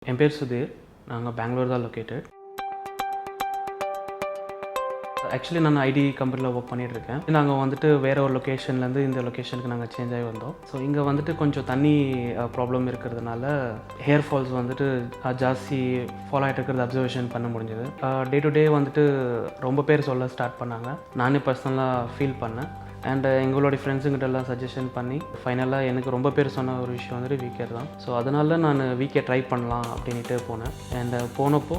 என் பேர் சுதீர். நாங்கள் பெங்களூர் தான் லொக்கேட்டட். ஆக்சுவலி நான் ஐடி கம்பெனியில் ஒர்க் பண்ணிகிட்ருக்கேன். நாங்கள் வந்துட்டு வேறு ஒரு லொக்கேஷன்லேருந்து இந்த லொக்கேஷனுக்கு நாங்கள் சேஞ்ச் ஆகி வந்தோம். ஸோ இங்கே வந்துட்டு கொஞ்சம் தண்ணி ப்ராப்ளம் இருக்கிறதுனால ஹேர் ஃபால்ஸ் வந்துட்டு ஜாஸ்தி ஃபாலோ ஆகிட்டு இருக்கிறது அப்சர்வேஷன் பண்ண முடிஞ்சது. டே டு டே வந்துட்டு ரொம்ப பேர் சொல்ல ஸ்டார்ட் பண்ணாங்க. நானே பர்சனலாக ஃபீல் பண்ணேன். அண்ட் எங்களுடைய ஃப்ரெண்ட்ஸுங்கிட்டெல்லாம் சஜஷன் பண்ணி ஃபைனலாக எனக்கு ரொம்ப பேர் சொன்ன ஒரு விஷயம் வந்துட்டு VCare தான். ஸோ அதனால நான் VCare ட்ரை பண்ணலாம் அப்படின்ட்டு போனேன். அண்ட் போனப்போ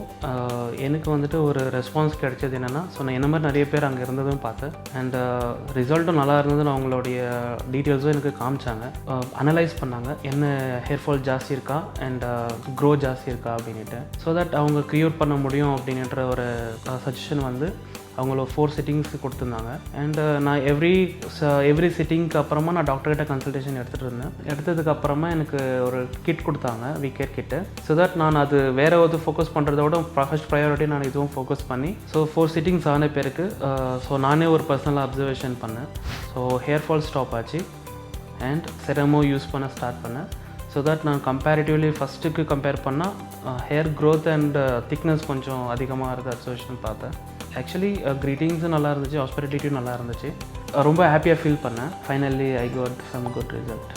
எனக்கு வந்துட்டு ஒரு ரெஸ்பான்ஸ் கிடைச்சது என்னென்னா, ஸோ நான் என்ன மாதிரி நிறைய பேர் அங்கே இருந்ததும் பார்த்தேன். அண்ட் ரிசல்ட்டும் நல்லா இருந்ததுன்னு அவங்களுடைய டீட்டெயில்ஸும் எனக்கு காமிச்சாங்க. அனலைஸ் பண்ணாங்க என்ன ஹேர் ஃபால் ஜாஸ்தி இருக்கா அண்ட் க்ரோ ஜாஸ்தி இருக்கா அப்படின்ட்டு. ஸோ தட் அவங்க க்யூர் பண்ண முடியும் அப்படின்ற ஒரு சஜஷன் வந்து அவங்கள 4 சிட்டிங்ஸ் கொடுத்துருந்தாங்க. அண்ட் நான் எவ்ரி சிட்டிங்க்கு அப்புறமா நான் டாக்டர்கிட்ட கன்சல்டேஷன் எடுத்துகிட்டு இருந்தேன். எடுத்ததுக்கப்புறமா எனக்கு ஒரு கிட் கொடுத்தாங்க, VCare கிட்டு. ஸோ தட் நான் அது வேறு ஒரு ஃபோக்கஸ் பண்ணுறத விட ஃபர்ஸ்ட் ப்ரையாரிட்டி நான் இதுவும் ஃபோக்கஸ் பண்ணி ஸோ 4 சிட்டிங்ஸ் ஆன பேருக்கு ஸோ நானே ஒரு பர்சனலாக அப்சர்வேஷன் பண்ணேன். ஸோ ஹேர் ஃபால் ஸ்டாப் ஆச்சு அண்ட் செரமோ யூஸ் பண்ண ஸ்டார்ட் பண்ணேன். ஸோ தட் நான் கம்பேரிட்டிவ்லி ஃபஸ்ட்டுக்கு கம்பேர் பண்ணால் ஹேர் க்ரோத் அண்ட் திக்னஸ் கொஞ்சம் அதிகமாக இருக்குது அப்சர்வேஷன் பார்த்தேன். ஆக்சுவலி க்ரீட்டிங்ஸும் நல்லா இருந்துச்சு, ஹாஸ்பிட்டாலிட்டியும் நல்லா இருந்துச்சு. ரொம்ப ஹாப்பியாக ஃபீல் பண்ணேன். Finally I got some good result.